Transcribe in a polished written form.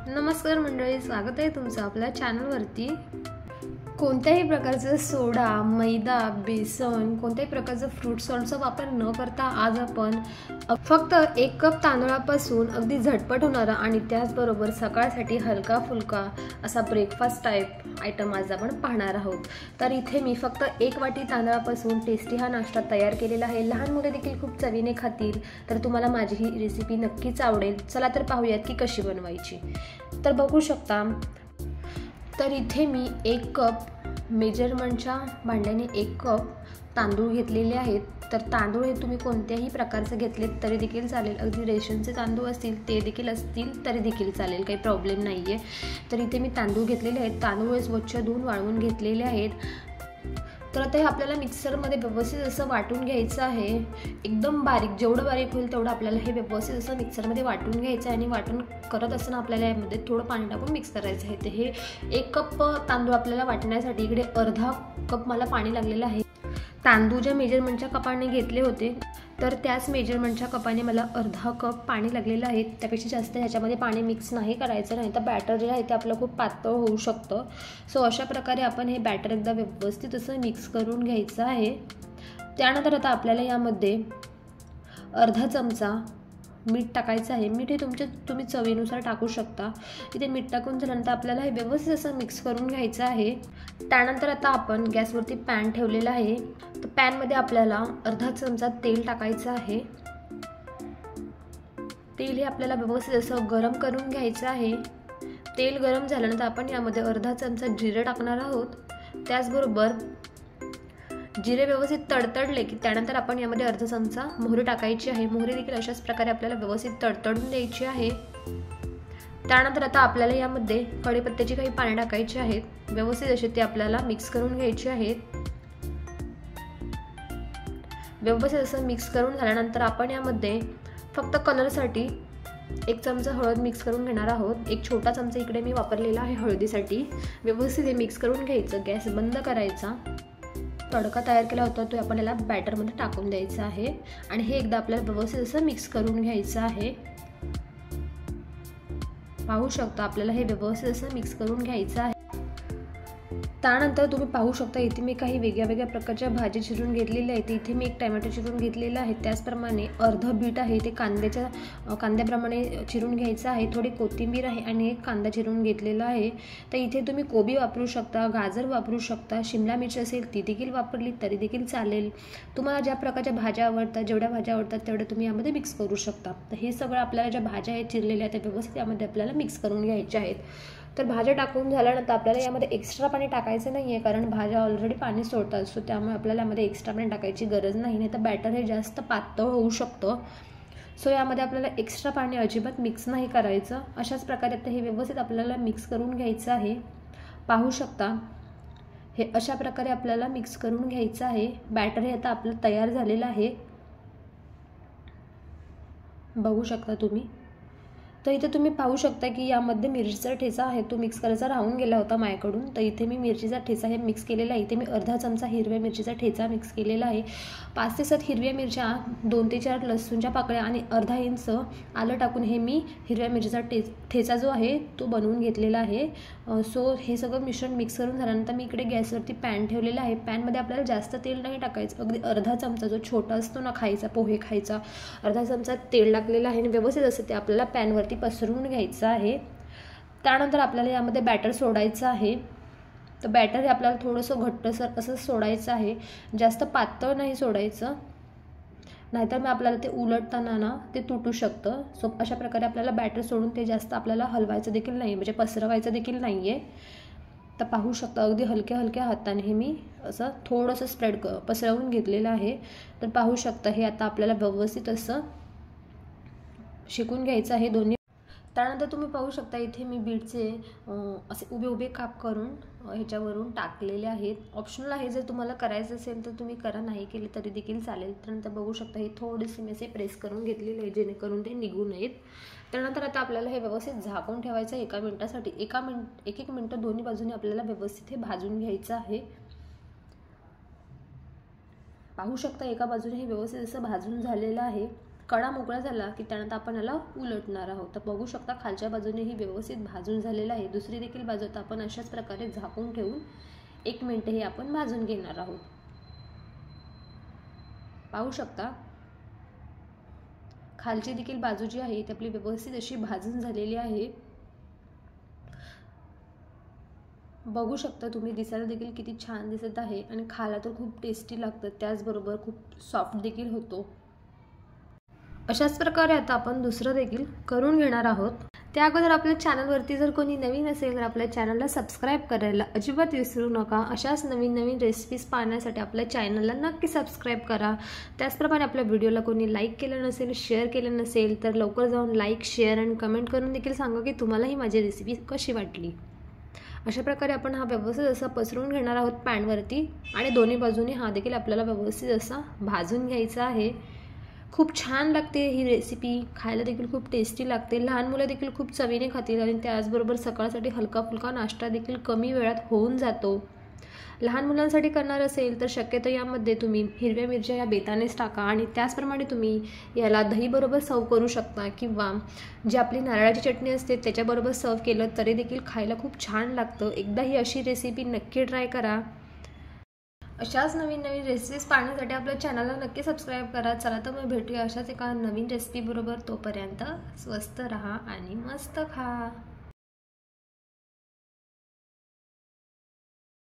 नमस्कार मंडळी, स्वागत आहे तुमचं आपल्या चॅनलवरती। कोणत्याही प्रकारचं सोडा, मैदा, बेसन, कोणत्याही प्रकारचं फ्रूट सॉल्टचा वापर न करता आज आपण फक्त 1 कप तांदळापासून अगदी झटपट होणारा आणि त्याचबरोबर सकाळसाठी हलका फुलका असा ब्रेकफास्ट टाइप आयटम आज आपण पाहणार आहोत। तर इथे मी फक्त 1 वाटी तांदळापासून टेस्टी हा नाश्ता तयार केलेला आहे। लहान मुले देखील खूप चवीने खातील, तर तुम्हाला माझी ही रेसिपी नक्कीच आवडेल। चला तर पाहूयात की कशी बनवायची। तर बघू शकता, तर इथे मी 1 कप मेजरमेंटच्या भांड्याने 1 कप तांदूळ घेतलेले आहेत। तर तांदूळ हे तुम्ही कोणत्याही प्रकारचे घेतलेत तरी देखील चालेल, अगदी रेशनचे तांदूळ असतील ते देखील असतील तरी देखील चालेल, काही प्रॉब्लेम नाही आहे। तर इथे मी तांदूळ घेतलेले आहेत, तांदूळ स्वच्छ धुवून वाळवून घेतलेले आहेत। तर आता हे आपल्याला मिक्सरमध्ये व्यवस्थित असं वाटून घ्यायचं आहे, एकदम बारीक, जेवढं बारीक होईल तेवढं आपल्याला हे व्यवस्थित असं मिक्सरमध्ये वाटून घ्यायचं आहे। आणि वाटून करत असताना आपल्याला यामध्ये थोडं पाणी टाकून मिक्स करायचं आहे। तर हे 1 कप तांदूळ आपल्याला वाटण्यासाठी इकडे अर्धा कप मला पाणी लागलेलं आहे। तांदूळ ज्या मेजरमेंटच्या कपाने घेतले होते तर त्याच मेजरमेंटच्या कपाने मला अर्धा कप पाणी लागलेलं आहे। त्यापेक्षा जास्त ह्याच्यामध्ये पाणी मिक्स नाही करायचं, नाही तर बॅटर जे आहे ते आपलं खूप पातळ होऊ शकतं। सो अशा प्रकारे आपण हे बॅटर एकदा व्यवस्थित असं मिक्स करून घ्यायचं आहे। त्यानंतर आता आपल्याला यामध्ये अर्धा चमचा मीठ टाकायचं आहे। मीठ हे तुम्ही चवीनुसार टाकू शकता। इथे मीठ टाकून झाल्यानंतर आपल्याला हे व्यवस्थित असं मिक्स करून घ्यायचं आहे। त्यानंतर आता आपण गॅसवरती पॅन ठेवलेला आहे। तर पॅनमध्ये आपल्याला अर्धा चमचा तेल टाकायचं आहे। तेल हे आपल्याला व्यवस्थित असं गरम करून घ्यायचं आहे। तेल गरम झाल्यानंतर आपण यामध्ये अर्धा चमचा जिरे टाकणार आहोत। त्याचबरोबर जिरे व्यवस्थित तडतडले की त्यानंतर आपण यामध्ये अर्धा चमचा मोहरी टाकायची आहे। मोहरी देखील अशाच प्रकारे आपल्याला व्यवस्थित तडतडून द्यायची आहे। त्यानंतर आता आपल्याला यामध्ये कढीपत्त्याची काही पाने टाकायची आहेत, व्यवस्थित असे ते आपल्याला मिक्स करून घ्यायचे आहेत। व्यवस्थित असं मिक्स करून झाल्यानंतर आपण यामध्ये फक्त कलरसाठी 1 चमचा हळद मिक्स करून घेणार आहोत। 1 छोटा चमचा इकडे मी वापरलेला आहे हळदीसाठी। व्यवस्थित हे मिक्स करून घ्यायचं, गॅस बंद करायचा। तडका तयार केला होता तो आपण याला बॅटरमध्ये टाकून द्यायचा आहे आणि हे एकदा आपल्याला व्यवस्थित असं मिक्स करून घ्यायचं आहे। पाहू शकता आपल्याला हे व्यवस्थित असं मिक्स करून घ्यायचं आहे। त्यानंतर तुम्ही पाहू शकता इथे मी काही वेगळ्या प्रकारच्या भाज्या चिरून घेतलेल्या आहेत। इथे मी 1 टोमॅटो चिरून घेतलेला आहे, त्याचप्रमाणे अर्धा बीट आहे ते कांद्याप्रमाणे चिरून घ्यायचं आहे। थोडी कोथिंबीर आहे आणि 1 कांदा चिरून घेतलेला आहे। तर इथे तुम्ही कोबी वापरू शकता, गाजर वापरू शकता, शिमला मिरची असेल ती देखील वापरली तरी देखील चालेल। तुम्हाला ज्या प्रकारच्या भाज्या आवडतात, जेवढ्या भाज्या आवडतात तेवढ्या तुम्ही यामध्ये मिक्स करू शकता। तर हे सगळं आपल्याला ज्या भाज्या आहेत चिरलेल्या त्या व्यवस्थित यामध्ये आपल्याला मिक्स करून घ्यायच्या आहेत। तर भाज्या टाकून झाल्यानंतर आपल्याला यामध्ये एक्स्ट्रा पाणी टाकायचं नाही आहे, कारण भाज्या ऑलरेडी पाणी सोडतात। सो त्यामुळे आपल्याला यामध्ये एक्स्ट्रा पाणी टाकायची गरज नाही तर बॅटर हे जास्त पातळ होऊ शकतं। सो यामध्ये आपल्याला एक्स्ट्रा पाणी अजिबात मिक्स नाही करायचं। अशाच प्रकारे आता हे व्यवस्थित आपल्याला मिक्स करून घ्यायचं आहे। पाहू शकता हे अशा प्रकारे आपल्याला मिक्स करून घ्यायचं आहे। बॅटर हे आता आपलं तयार झालेलं आहे, बघू शकता तुम्ही। तर इथे तुम्ही पाहू शकता की यामध्ये मिरचीचा ठेचा आहे तो मिक्स करायचा राहून गेला होता माझ्याकडून। तर इथे मी मिरचीचा ठेचा हे मिक्स केलेला आहे। इथे मी अर्धा चमचा हिरव्या मिरचीचा ठेचा मिक्स केलेला आहे। 5 ते 7 हिरव्या मिरच्या, 2 ते 4 लसूणच्या पाकळ्या आणि अर्धा इंच आलं टाकून हे मी हिरव्या मिरचीचा ठेचा जो आहे तो बनवून घेतलेला आहे। सो हे सगळं मिश्रण मिक्स करून झाल्यानंतर मी इकडे गॅसवरती पॅन ठेवलेला आहे। पॅनमध्ये आपल्याला जास्त तेल नाही टाकायचं, अगदी अर्धा चमचा, जो छोटा असतो ना खायचा, पोहे खायचा, अर्धा चमचा तेल टाकलेला आहे आणि व्यवस्थित असं ते आपल्याला पॅनवरती पसरवून घ्यायचं आहे। त्यानंतर आपल्याला यामध्ये बॅटर सोडायचं आहे। तर बॅटर हे आपल्याला थोडंसं घट्टसर असं सोडायचं आहे, जास्त पातळ नाही सोडायचं, नाहीतर मग आपल्याला ते उलटताना ना ते तुटू शकतं। सो अशा प्रकारे आपल्याला बॅटर सोडून ते जास्त आपल्याला हलवायचं देखील नाही, म्हणजे पसरवायचं देखील नाही आहे। तर पाहू शकता अगदी हलक्या हाताने हे मी असं थोडंसं पसरवून घेतलेलं आहे। तर पाहू शकता हे आता आपल्याला व्यवस्थित असं शिकून घ्यायचं आहे दोन्ही। त्यानंतर तुम्ही पाहू शकता इथे मी बीटचे असे उभे काप करून ह्याच्यावरून टाकलेले आहेत। ऑप्शनल आहे, जर तुम्हाला करायचं असेल तर तुम्ही करा, नाही केले तरी देखील चालेल। त्यानंतर बघू शकता हे थोडेसे मी असे प्रेस करून घेतलेले आहे जेणेकरून ते निघू नयेत। त्यानंतर आता आपल्याला हे व्यवस्थित झाकून ठेवायचं 1 मिनिटासाठी। 1 मिनिट दोन्ही बाजूने आपल्याला व्यवस्थित हे भाजून घ्यायचं आहे। पाहू शकता एका बाजूने हे व्यवस्थित असं भाजून झालेलं आहे। कडा मोकळा झाला की त्यानंतर आपण याला उलटणार आहोत. तर बघू शकता खालच्या बाजूने ही व्यवस्थित भाजून झालेलं आहे. दुसरी देखील बाजू आता आपण अशाच प्रकारे झाकून ठेवून 1 मिनिट हे आपण भाजून घेणार आहोत. पाहू शकता खालची देखील बाजू जी आहे ती आपली व्यवस्थित अशी भाजून झालेली आहे. बघू शकता तुम्ही, दिसायला देखील किती छान दिसत आहे आणि खायला तर खूप टेस्टी लागतं, त्याचबरोबर खूप सॉफ्ट देखील होतो. अशाच प्रकारे आता आपण दुसरं देखील करून घेणार आहोत. त्या अगोदर आपल्या चॅनलवरती जर कोणी नवीन असेल तर आपल्या चॅनलला सबस्क्राईब करायला अजिबात विसरू नका. अशाच नवीन नवीन रेसिपीज पाहण्यासाठी आपल्या चॅनलला नक्की सबस्क्राईब करा. त्याचप्रमाणे आपल्या व्हिडिओला कोणी लाईक केलं नसेल, शेअर केलं नसेल तर लवकर जाऊन लाईक, शेअर आणि कमेंट करून देखील सांगा की तुम्हालाही माझी रेसिपी कशी वाटली. अशा प्रकारे आपण हा व्यवस्थित असा पसरवून घेणार आहोत पॅनवरती आणि दोन्ही बाजूनी हा देखील आपल्याला व्यवस्थित असा भाजून घ्यायचा आहे. खूप छान लागते ही रेसिपी, खायला देखील खूप टेस्टी लागते. लहान मुलं देखील खूप चवीने खातील आणि त्याचबरोबर सकाळसाठी हलका फुलका नाश्ता देखील कमी वेळात होऊन जातो. लहान मुलांसाठी करणार असेल तर शक्यतो यामध्ये तुम्ही हिरव्या मिरच्या या बेतानेच टाका आणि त्याचप्रमाणे तुम्ही याला दहीबरोबर सर्व करू शकता किंवा जी आपली नारळाची चटणी असते त्याच्याबरोबर सर्व केलं तरी देखील खायला खूप छान लागतं. एकदा ही अशी रेसिपी नक्की ट्राय करा. अशाच नवीन नवीन रेसिपीज पाहण्यासाठी आपल्या चॅनलला नक्की सबस्क्राईब करा. चला तर मग भेटूया अशाच एका नवीन रेसिपी बरोबर. तोपर्यंत स्वस्त रहा आणि मस्त खा.